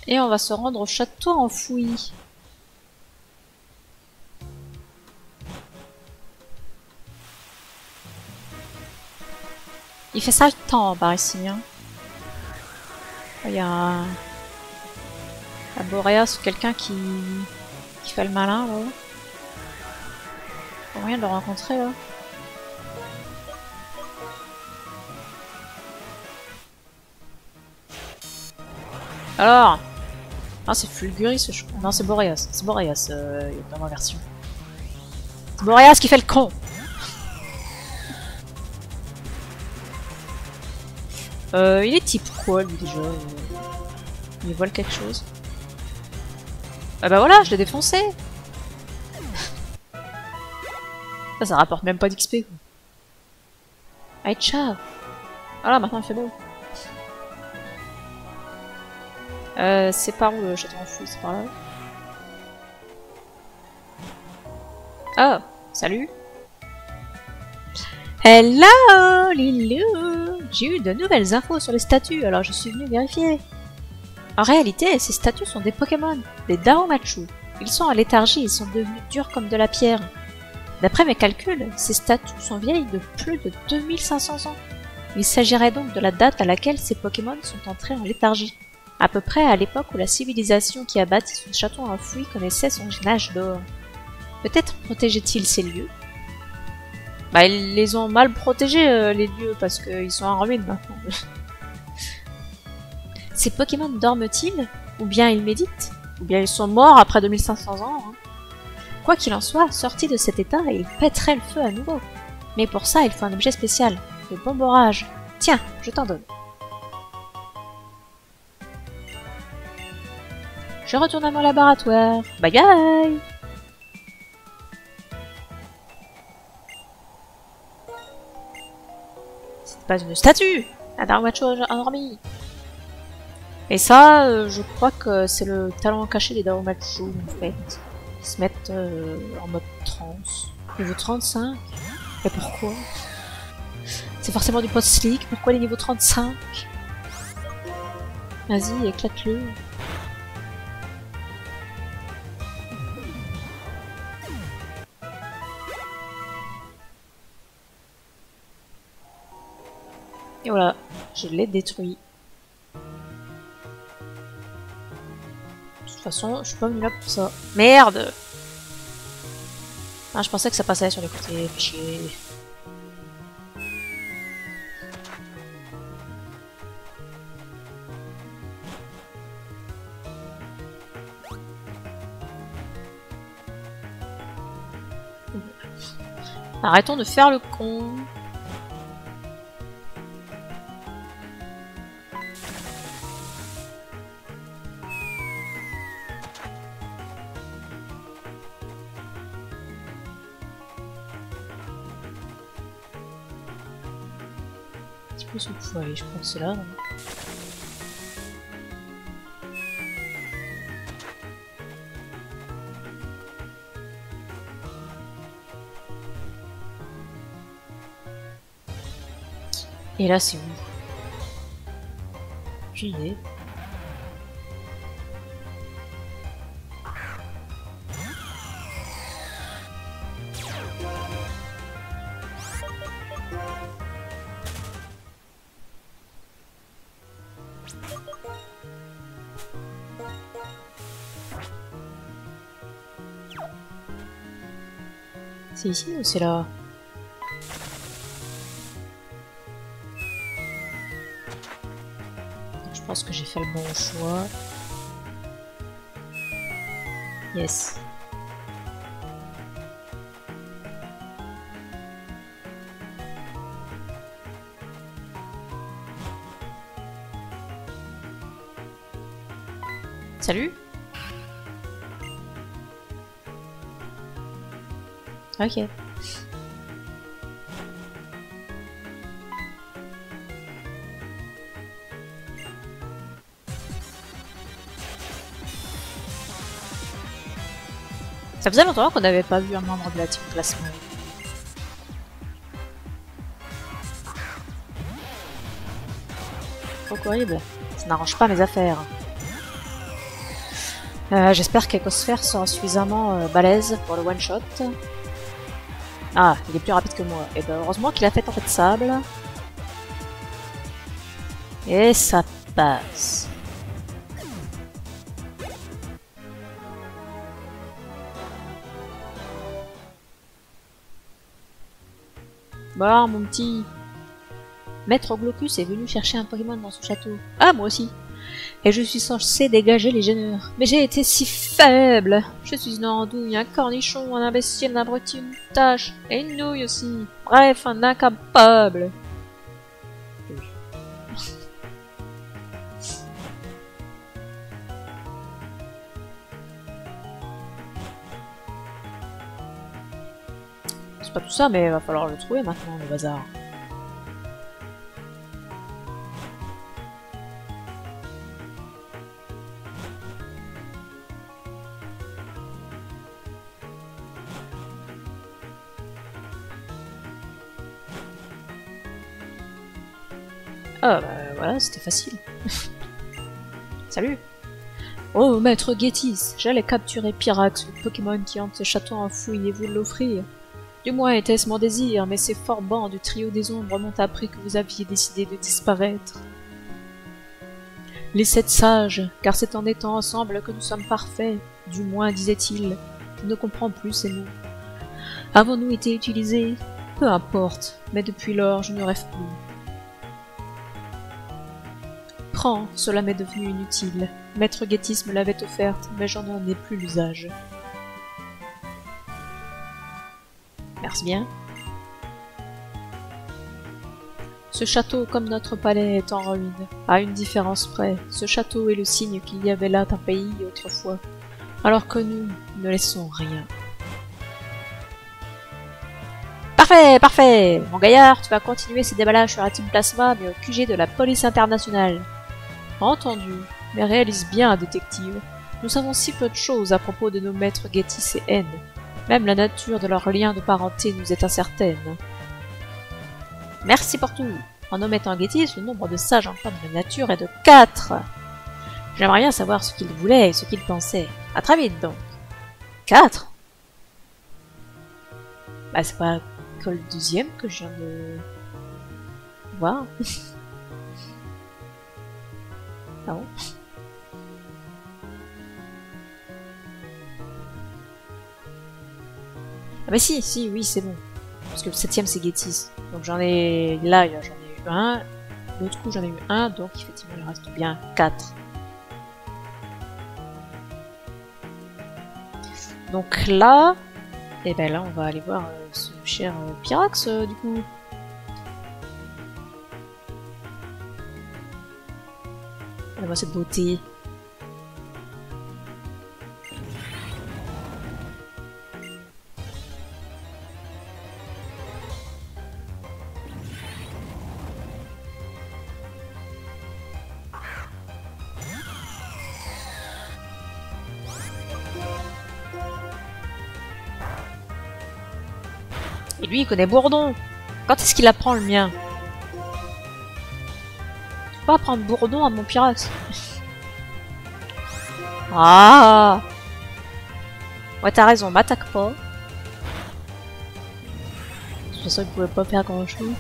Et on va se rendre au château enfoui. Il fait ça le temps par ici. Hein. Il y a un Boréas ou quelqu'un qui fait le malin là. Pas moyen de le rencontrer là. Alors, ah c'est Fulguris, je crois. Non c'est Boréas. C'est Boréas dans ma version. C'est Boréas qui fait le con. Il est type quoi lui déjà il vole quelque chose. Ah bah voilà, je l'ai défoncé. Ça rapporte même pas d'XP. Allez, ciao. Voilà, maintenant il fait beau. C'est par où le château enfoui? C'est par là. Oh, salut. Hello, Lilou. J'ai eu de nouvelles infos sur les statues, alors je suis venue vérifier. En réalité, ces statues sont des Pokémon, des Daomachu. Ils sont en léthargie, ils sont devenus durs comme de la pierre. D'après mes calculs, ces statues sont vieilles de plus de 2500 ans. Il s'agirait donc de la date à laquelle ces Pokémon sont entrés en léthargie. À peu près à l'époque où la civilisation qui a bâti ce château enfoui connaissait son âge d'or. Peut-être protégeait-il ces lieux? Bah ils les ont mal protégés les lieux parce qu'ils sont en ruine maintenant. Ces Pokémon dorment-ils? Ou bien ils méditent? Ou bien ils sont morts après 2500 ans hein. Quoi qu'il en soit, sortis de cet état, ils pèteraient le feu à nouveau. Mais pour ça, il faut un objet spécial, le bomborage. Tiens, je t'en donne. Je retourne à mon laboratoire. Bye bye! C'est pas une statue! Un Darmacho endormi! Et ça, je crois que c'est le talent caché des Daomachu, en fait. Ils se mettent en mode trance. Niveau 35? Et pourquoi? C'est forcément du post-leak, pourquoi les niveaux 35? Vas-y, éclate-le. Et voilà, je l'ai détruit. De toute façon, je suis pas venue là pour ça. Merde! Ah, je pensais que ça passait sur les côtés, chier. Arrêtons de faire le con. Un petit peu sous le foyer, je crois que c'est là. Non et là, c'est où? J'ai une idée. C'est ici ou c'est là? Je pense que j'ai fait le bon choix. Yes. Salut. Ok. Ça faisait longtemps qu'on n'avait pas vu un membre de la team Plasma. Trop horrible. Ça n'arrange pas mes affaires. J'espère qu'Ecosphère sera suffisamment balèze pour le one-shot. Ah, il est plus rapide que moi. Et ben heureusement qu'il a fait un peu de sable. Et ça passe. Bon, mon petit... Maître Glaucus est venu chercher un Pokémon dans son château. Ah, moi aussi. Et je suis censé dégager les gêneurs. Mais j'ai été si faible. Je suis une andouille, un cornichon, un imbécile, un abruti, une tâche, et une nouille aussi. Bref, un incapable. C'est pas tout ça, mais il va falloir le trouver maintenant, le bazar. Ah bah voilà, c'était facile. Salut. Oh, maître Gétis, j'allais capturer Pyrax, le Pokémon qui hante ce château en fouille, et vous l'offrir. Du moins était-ce mon désir, mais ces forts bancs du trio des ombres m'ont appris que vous aviez décidé de disparaître. Les 7 sages, car c'est en étant ensemble que nous sommes parfaits, du moins disait-il. Je ne comprends plus ces mots. Avons-nous été utilisés? Peu importe, mais depuis lors je ne rêve plus. Prends, cela m'est devenu inutile. Maître Gétis me l'avait offerte, mais j'en ai plus l'usage. Merci bien. Ce château, comme notre palais, est en ruine. À une différence près, ce château est le signe qu'il y avait là un pays autrefois, alors que nous ne laissons rien. Parfait, parfait! Mon gaillard, tu vas continuer ces déballages sur la Team Plasma, mais au QG de la police internationale. Entendu, mais réalise bien, détective. Nous savons si peu de choses à propos de nos maîtres Gétis et N. Même la nature de leur lien de parenté nous est incertaine. Merci pour tout. En omettant Gétis, le nombre de sages enfants de la nature est de 4. J'aimerais bien savoir ce qu'ils voulaient et ce qu'ils pensaient. À très vite donc. 4? Bah c'est pas que le deuxième que je viens de voir. Ah bon? Ah bah si, oui, c'est bon. Parce que le 7ème c'est Gétis. Donc j'en ai... Là, j'en ai eu un. L'autre coup j'en ai eu un, donc effectivement il reste bien 4. Donc là... Et ben là on va aller voir ce cher Pyrax du coup. Regardez-moi cette beauté. Et lui, il connaît Bourdon. Quand est-ce qu'il apprend le mien? Je peux pas apprendre Bourdon à mon Pyrax. Ah! Ouais, t'as raison, m'attaque pas. De toute façon, il pouvait pas faire grand chose.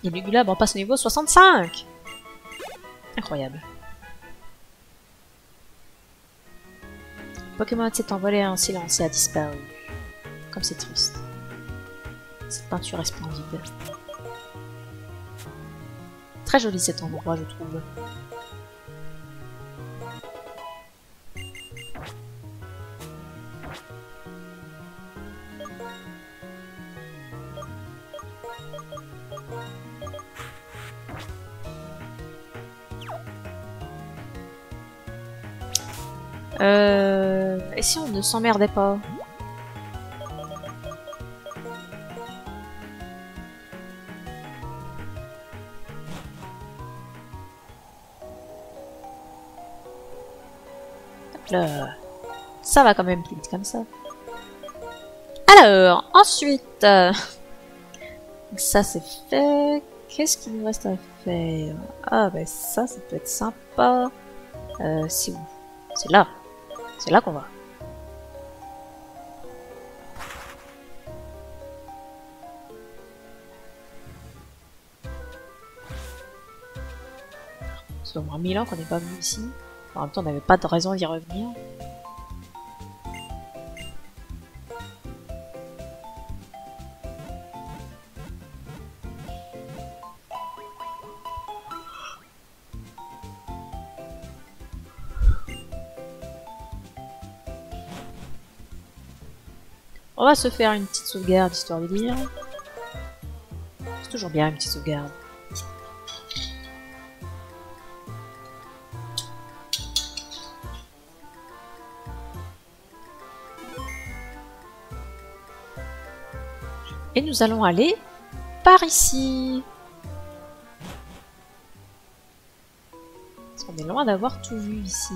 Et Lugulab on passe au niveau 65! Incroyable. Pokémon s'est envolé en silence et a disparu. Comme c'est triste. Cette peinture est splendide. Très joli cet endroit, je trouve. Et si on ne s'emmerdait pas? Là. Ça va quand même plus vite comme ça. Alors, ensuite... ça c'est fait. Qu'est-ce qu'il nous reste à faire? Ah ben ça peut être sympa. C'est où? C'est là. C'est là qu'on va. Ça fait au moins 1000 ans qu'on n'est pas venu ici. En même temps, on n'avait pas de raison d'y revenir. On va se faire une petite sauvegarde histoire de dire. C'est toujours bien une petite sauvegarde. Et nous allons aller par ici. Parce qu'on est loin d'avoir tout vu ici.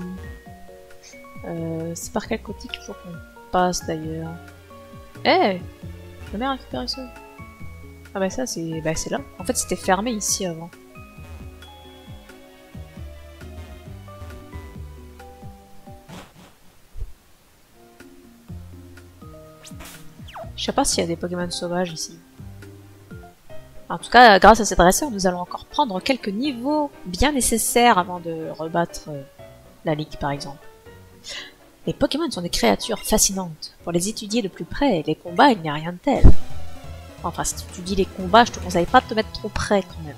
C'est par quel côté qu'il faut qu'on passe d'ailleurs? Eh, j'ai jamais récupéré ça. Ah bah ça c'est là. En fait c'était fermé ici avant. Je sais pas s'il y a des Pokémon sauvages ici. En tout cas, grâce à ces dresseurs, nous allons encore prendre quelques niveaux bien nécessaires avant de rebattre la ligue par exemple. Les Pokémon sont des créatures fascinantes. Pour les étudier de plus près, les combats, il n'y a rien de tel. Enfin, si tu dis les combats, je te conseille pas de te mettre trop près quand même.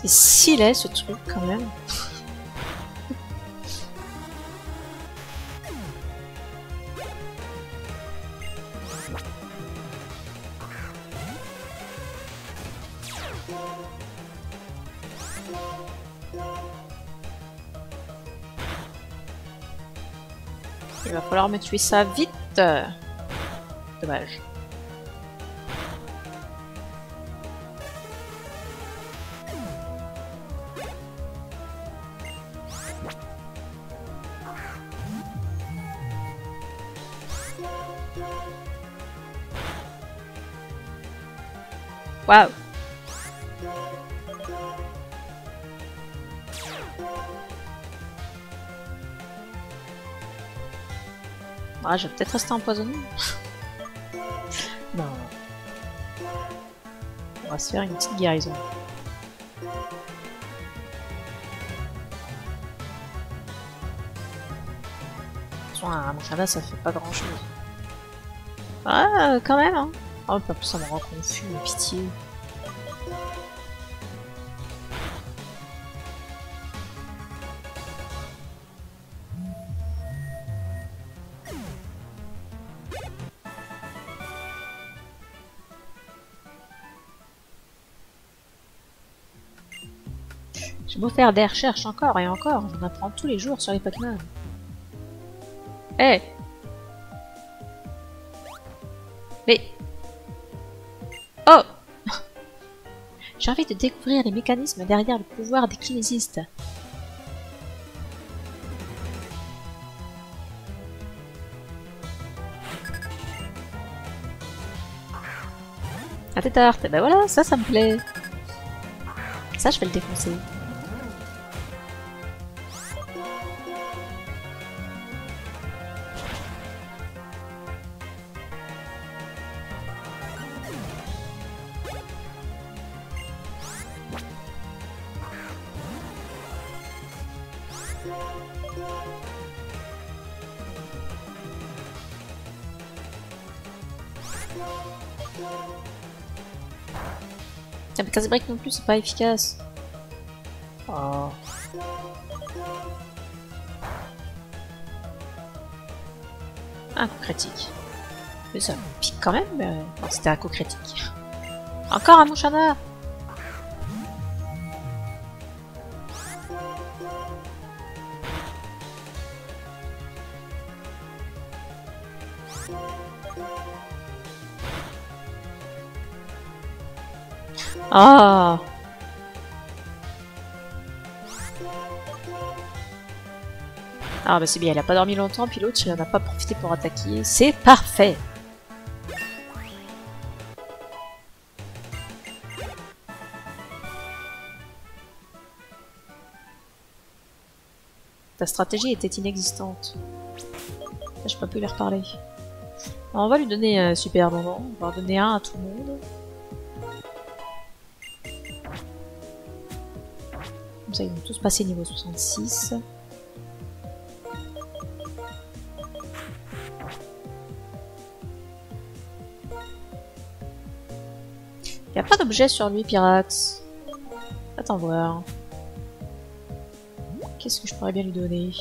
C'est si laid ce truc quand même. Il va falloir me tuer ça vite. Dommage. Waouh. Ah, je vais peut-être rester empoisonné. Non. On va se faire une petite guérison. À mon chat ça fait pas grand chose. Ah, quand même, hein. Oh, pas plus, ça me rend confus, pitié. J'ai beau faire des recherches encore et encore, j'en apprends tous les jours sur les Pokémon. Eh hey. Mais... Oh. J'ai envie de découvrir les mécanismes derrière le pouvoir des kinésistes. Un tétard, et ben voilà, ça me plaît. Ça, je vais le défoncer. Ah, mais casse-brique non plus, c'est pas efficace. Oh. Un coup critique. Mais ça me pique quand même, mais... Non, c'était un coup critique. Encore un Mouchana. Ah. Ah bah c'est bien, elle a pas dormi longtemps, puis l'autre elle n'a pas profité pour attaquer. C'est parfait. Ta stratégie était inexistante. Je peux pas plus lui reparler. Alors, on va lui donner un super bonbon. On va en donner un à tout le monde. Comme ça, ils vont tous passer niveau 66. Il n'y a pas d'objet sur lui, Pirax. Attends voir. Qu'est-ce que je pourrais bien lui donner?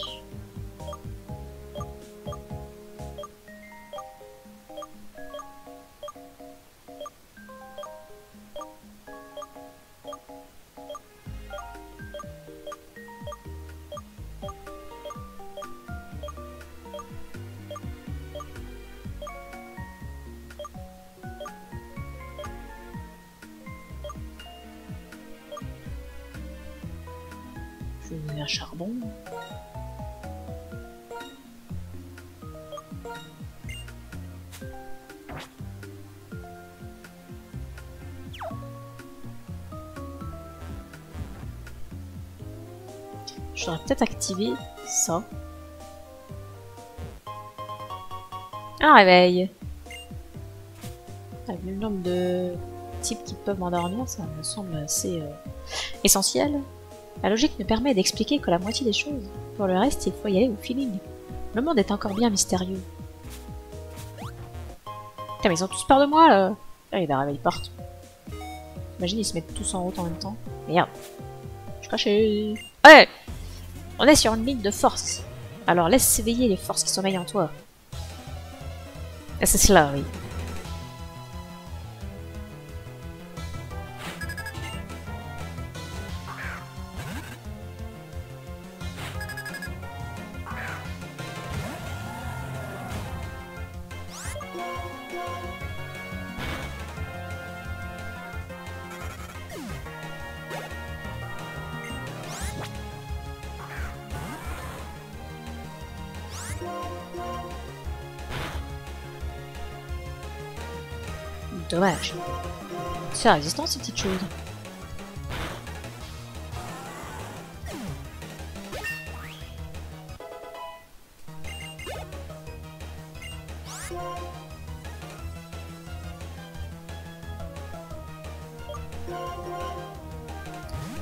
Je vais lui donner un charbon. J'aurais peut-être activé ça. Un réveil. Avec le nombre de types qui peuvent m'endormir, ça me semble assez essentiel. La logique me permet d'expliquer que la moitié des choses. Pour le reste, il faut y aller au feeling. Le monde est encore bien mystérieux. Putain, mais ils ont tous peur de moi, là. Là, il y a des réveils partout. Imagine, ils se mettent tous en route en même temps. Merde. Je suis caché. Ouais! On est sur une ligne de force. Alors laisse s'éveiller les forces qui sommeillent en toi. Ah, c'est cela, oui. Dommage. C'est résistant ces petites choses.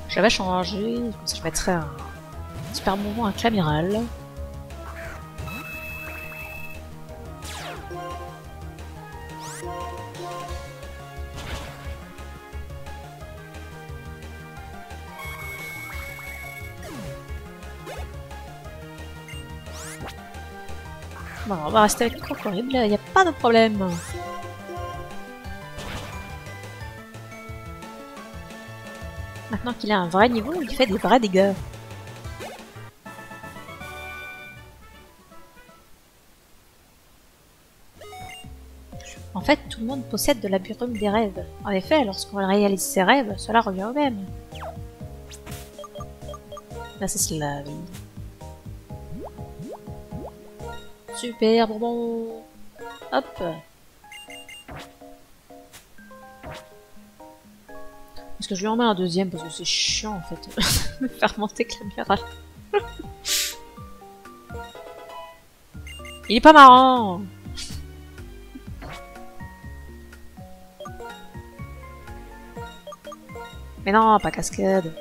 J'avais changé, comme ça je mettrais un super bonbon à Clamiral. Bon, on va rester avec le crocodile, il n'y a pas de problème. Maintenant qu'il a un vrai niveau, il fait des vrais dégâts. En fait, tout le monde possède de la brume des rêves. En effet, lorsqu'on réalise ses rêves, cela revient au même. Là, c'est cela, oui. Super bonbon. Hop. Est-ce que je lui en mets un deuxième parce que c'est chiant en fait de faire monter Clamiral. Il est pas marrant. Mais non, pas cascade.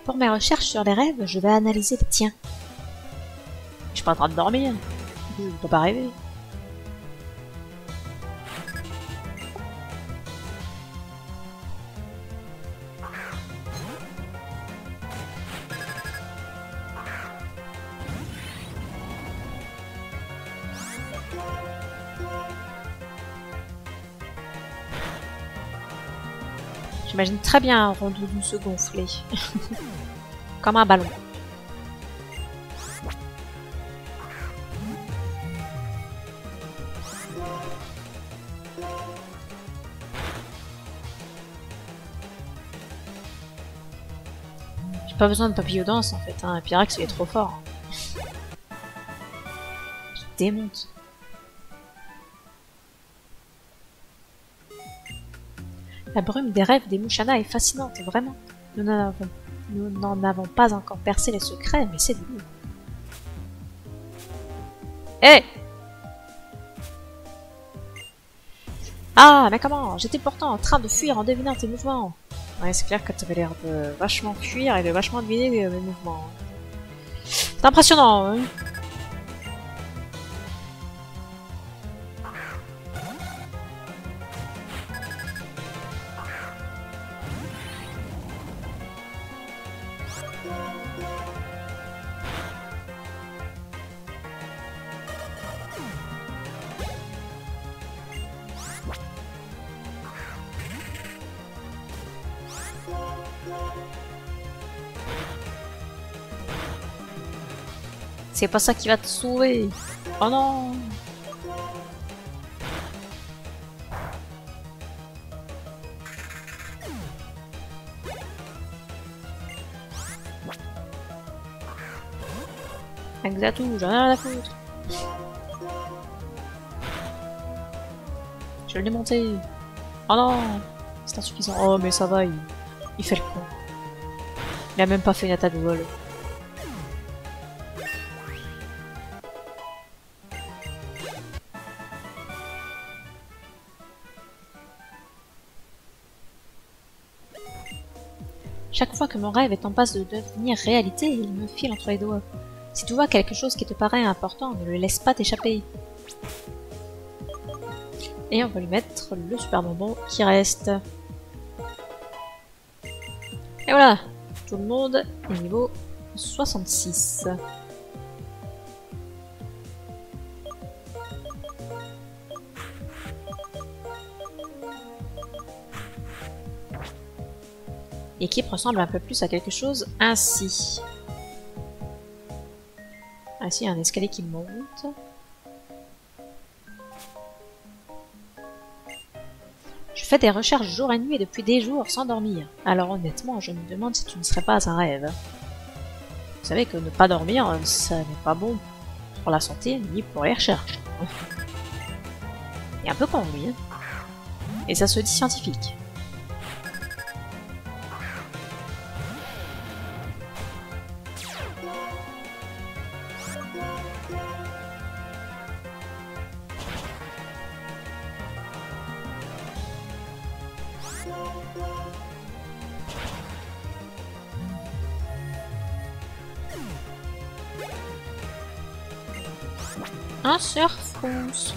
Pour mes recherches sur les rêves, je vais analyser les tiens. Je suis pas en train de dormir. Je peux pas rêver. J'imagine très bien un Rondoudou se gonfler. Comme un ballon. J'ai pas besoin de papillodance en fait, hein. Pyrax il est trop fort. Je démonte. La brume des rêves des Mouchana est fascinante, vraiment. Nous n'en avons pas encore percé les secrets, mais c'est du lourd. Hé! Ah, mais comment? J'étais pourtant en train de fuir en devinant tes mouvements. Ouais, c'est clair que tu avais l'air de vachement fuir et de vachement deviner mes mouvements. C'est impressionnant, hein? C'est pas ça qui va te sauver. Oh non. Exactement, j'en ai rien à foutre. Je vais le démonter. Oh non. C'est insuffisant. Oh mais ça va, il fait le con. Il a même pas fait une attaque de vol. Chaque fois que mon rêve est en passe de devenir réalité, il me file entre les doigts. Si tu vois quelque chose qui te paraît important, ne le laisse pas t'échapper. Et on va lui mettre le super bonbon qui reste. Et voilà, tout le monde est niveau 66. L'équipe ressemble un peu plus à quelque chose ainsi. Ainsi, il y a un escalier qui monte. Je fais des recherches jour et nuit depuis des jours sans dormir. Alors honnêtement, je me demande si tu ne serais pas un rêve. Vous savez que ne pas dormir, ça n'est pas bon pour la santé ni pour les recherches. Il est un peu con lui, hein. Et ça se dit scientifique. Un surfrousse.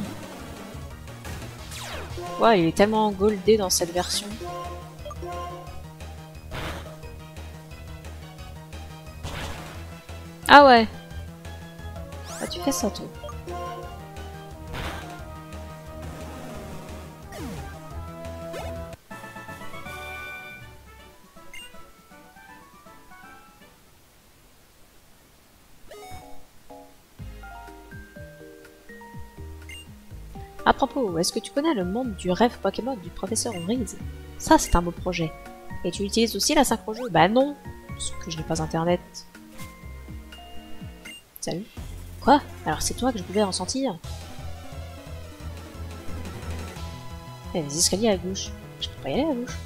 Ouais, il est tellement goldé dans cette version. Ah ouais. Ah, tu fais ça toi. À propos, est-ce que tu connais le monde du rêve Pokémon du professeur Oryz? Ça, c'est un beau projet. Et tu utilises aussi la synchro jeu? Bah non, parce que je n'ai pas internet. Salut. Quoi? Alors c'est toi que je pouvais ressentir? Il y a des escaliers à gauche. Je peux pas y aller à gauche.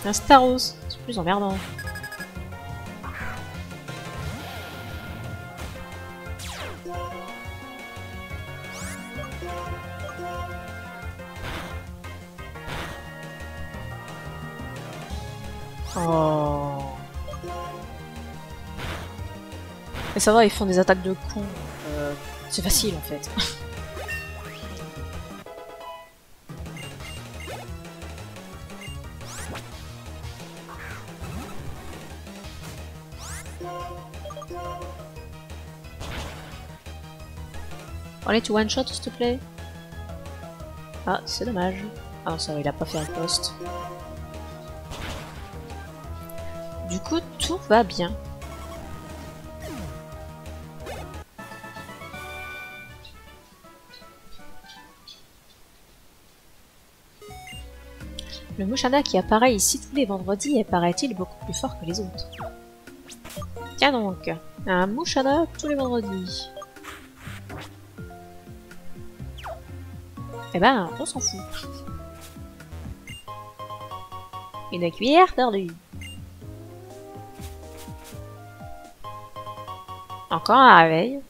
Un Staros, c'est plus emmerdant. Oh. Mais ça va, ils font des attaques de con. C'est facile en fait. Allez, tu one shot s'il te plaît. Ah, c'est dommage. Ah non, ça va, il a pas fait un poste. Du coup, tout va bien. Le Musharna qui apparaît ici tous les vendredis est, paraît-il, beaucoup plus fort que les autres. Tiens donc, un Musharna tous les vendredis. Eh ben, on s'en fout. Une cuillère perdue. Encore un réveil.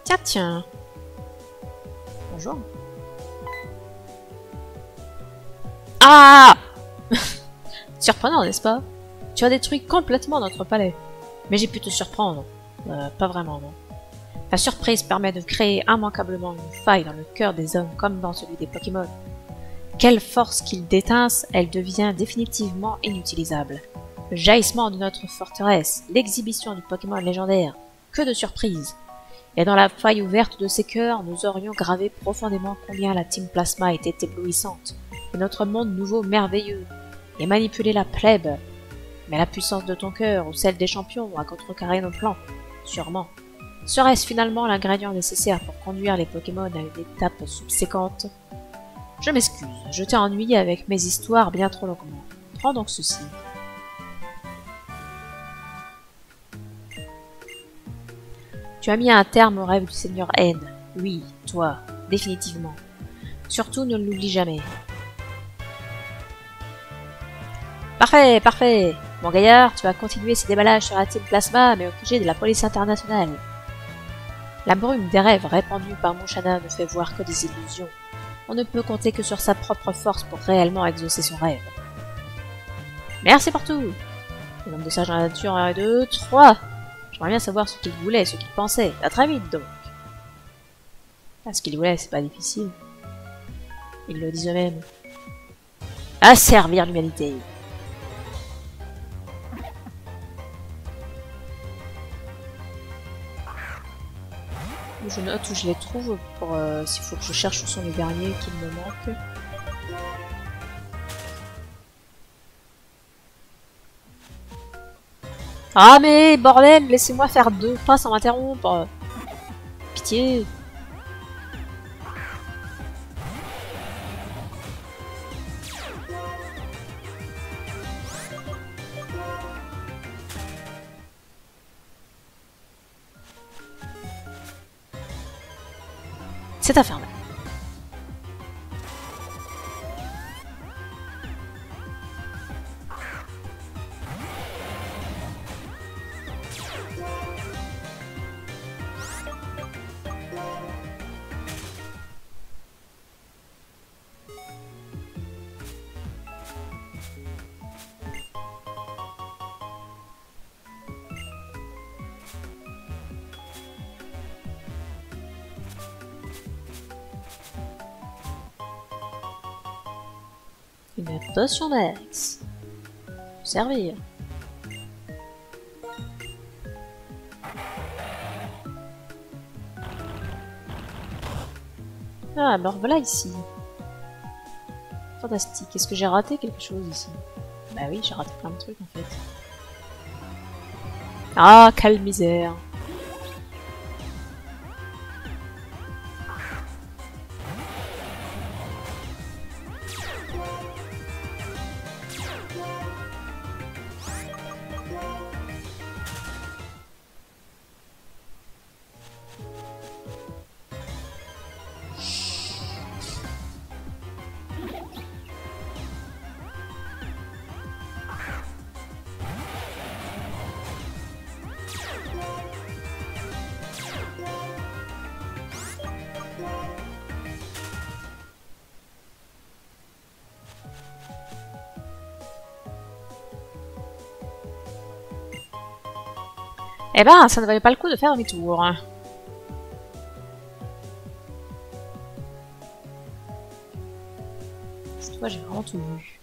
Tiens, tiens. Bonjour. Ah! Surprenant, n'est-ce pas? Tu as détruit complètement notre palais. Mais j'ai pu te surprendre. Pas vraiment, non. La surprise permet de créer immanquablement une faille dans le cœur des hommes comme dans celui des Pokémon. Quelle force qu'il détince, elle devient définitivement inutilisable. Le jaillissement de notre forteresse, l'exhibition du Pokémon légendaire, que de surprises. Et dans la faille ouverte de ces cœurs, nous aurions gravé profondément combien la Team Plasma était éblouissante, et notre monde nouveau merveilleux, et manipuler la plèbe. Mais la puissance de ton cœur, ou celle des champions, a contrecarré nos plans, sûrement. Serait-ce finalement l'ingrédient nécessaire pour conduire les Pokémon à une étape subséquente? Je m'excuse, je t'ai ennuyé avec mes histoires bien trop longuement. Prends donc ceci. Tu as mis un terme au rêve du Seigneur N. Oui, toi, définitivement. Surtout ne l'oublie jamais. Parfait, parfait. Mon gaillard, tu vas continuer ces déballages sur la Team Plasma, mais au QG de la police internationale. La brume des rêves répandue par Musharna ne fait voir que des illusions. On ne peut compter que sur sa propre force pour réellement exaucer son rêve. Merci partout. Le nombre de sages dans la nature, 1, 2, 3. J'aimerais bien savoir ce qu'il voulait, ce qu'il pensait. À très vite donc. Ah, ce qu'il voulait, c'est pas difficile. Ils le disent eux-mêmes. À servir l'humanité. Je note où je les trouve pour s'il faut que je cherche où sont les derniers qui me manquent. Ah mais bordel, laissez-moi faire 2 pas sans m'interrompre. Pitié. C'est infernal. Une potion d'Axe. Servir. Ah, me revoilà ici. Fantastique. Est-ce que j'ai raté quelque chose ici? Bah oui, j'ai raté plein de trucs en fait. Ah, quelle misère. Eh ben, ça ne valait pas le coup de faire demi-tour. Cette fois, j'ai vraiment tout vu.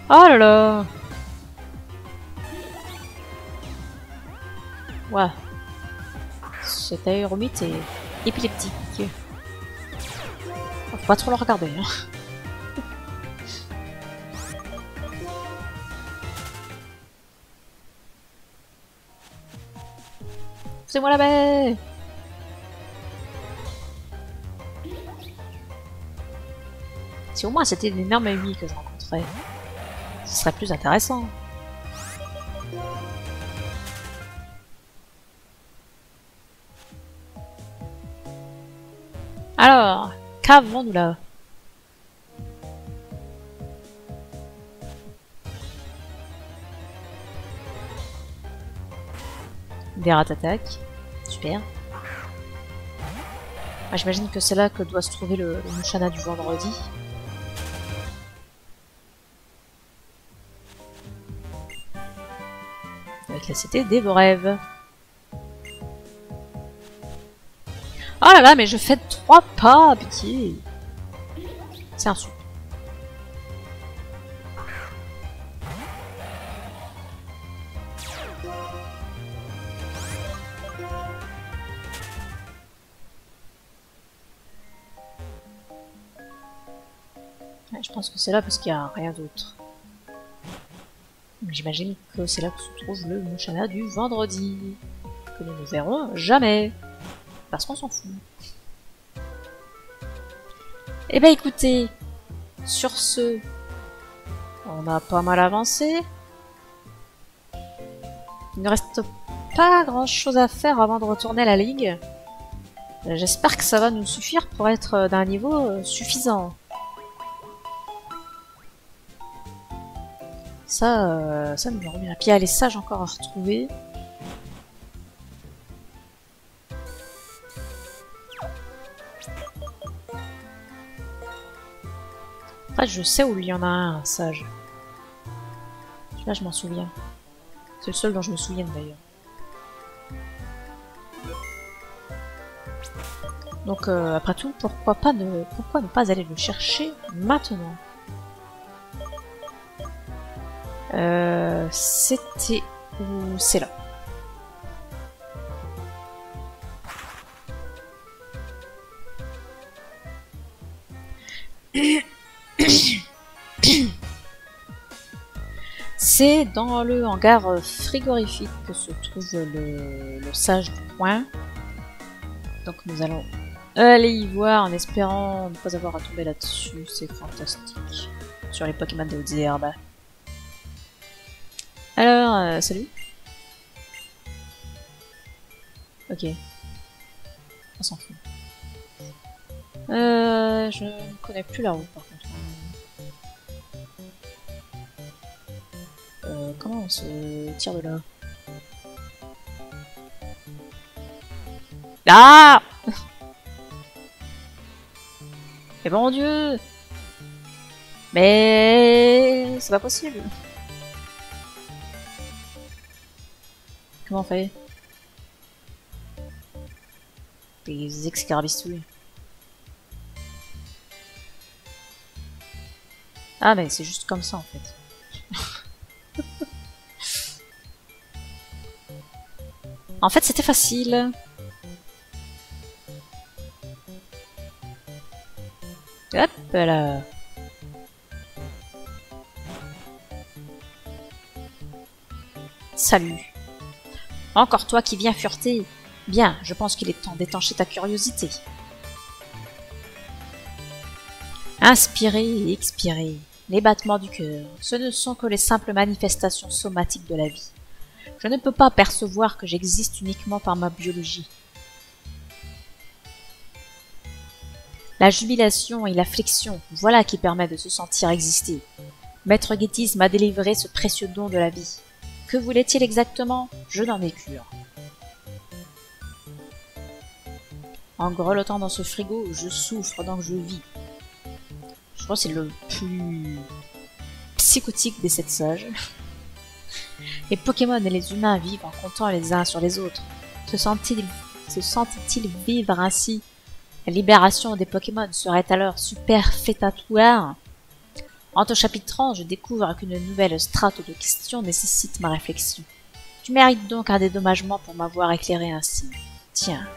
Oh là là! Ouais. Cet aéromite est épileptique. Faut pas trop le regarder, hein. Sortez-moi la baie! Si au moins c'était une énorme ennemie que je rencontrais, ce serait plus intéressant. Alors, qu'avons-nous là? Des ratatak. Super. Ah, j'imagine que c'est là que doit se trouver le Mushána du vendredi. Avec la cité des vos rêves. Oh là là, mais je fais 3 pas, pitié. C'est un sou. Ouais, je pense que c'est là parce qu'il n'y a rien d'autre. J'imagine que c'est là que se trouve le Mushána du vendredi. Que nous ne verrons jamais. Parce qu'on s'en fout. Eh ben écoutez, sur ce, on a pas mal avancé. Il ne reste pas grand chose à faire avant de retourner à la ligue. J'espère que ça va nous suffire pour être d'un niveau suffisant. Ça nous remet à pied. À les sages encore à retrouver. Après, je sais où il y en a un sage. Celui-là, je m'en souviens. C'est le seul dont je me souviens d'ailleurs. Donc, après tout, pourquoi ne pas aller le chercher maintenant? C'était où? C'est là. C'est dans le hangar frigorifique que se trouve le sage du coin. Donc nous allons aller y voir en espérant ne pas avoir à tomber là-dessus. C'est fantastique. Sur les Pokémon de hautes herbes. Alors, salut. Ok. On s'en fout. Je ne connais plus la route par contre. Comment on se tire de là? Ah! Mais bon Dieu! Mais c'est pas possible. Comment on fait? Des excarbistouilles. Ah mais c'est juste comme ça en fait. En fait c'était facile. Hop là. Salut. Encore toi qui viens fureter. Bien, je pense qu'il est temps d'étancher ta curiosité. Inspirer et expirer. Les battements du cœur, ce ne sont que les simples manifestations somatiques de la vie. Je ne peux pas percevoir que j'existe uniquement par ma biologie. La jubilation et l'affliction, voilà qui permet de se sentir exister. Maître Gétis m'a délivré ce précieux don de la vie. Que voulait-il exactement? Je n'en ai cure. En grelottant dans ce frigo, je souffre donc je vis. Je crois que c'est le plus psychotique des 7 sages. Les Pokémon et les humains vivent en comptant les uns sur les autres. Se sentent-ils vivre ainsi? La libération des Pokémon serait alors superfétatoire. En ton chapitre 30, je découvre qu'une nouvelle strate de questions nécessite ma réflexion. Tu mérites donc un dédommagement pour m'avoir éclairé ainsi. Tiens.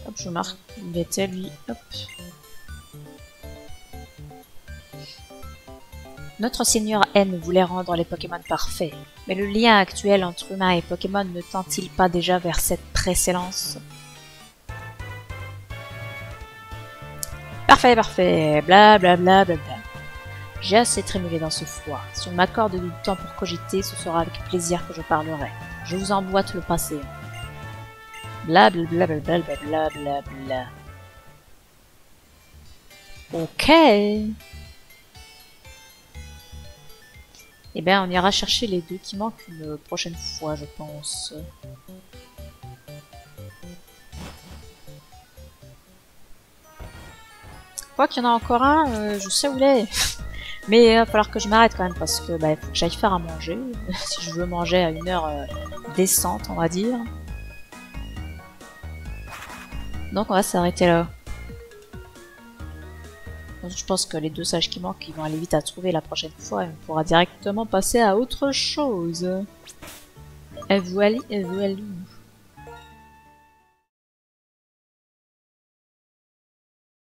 Hop, je marque. Il était lui. Hop. Notre Seigneur N voulait rendre les Pokémon parfaits, mais le lien actuel entre humains et Pokémon ne tend-il pas déjà vers cette précédence? Parfait, parfait, bla bla bla bla bla. J'ai assez trémulé dans ce froid. Si on m'accorde du temps pour cogiter, ce sera avec plaisir que je parlerai. Je vous emboîte le passé. Bla bla bla bla bla bla bla bla. Ok. Eh bien, on ira chercher les deux qui manquent une prochaine fois, je pense. Quoi qu'il y en a encore un, je sais où il est. Mais il va falloir que je m'arrête quand même parce que bah, il faut que j'aille faire à manger. Si je veux manger à une heure décente, on va dire. Donc on va s'arrêter là. Donc, je pense que les deux sages qui manquent, ils vont aller vite à trouver la prochaine fois et on pourra directement passer à autre chose. Et voilà, et voilà.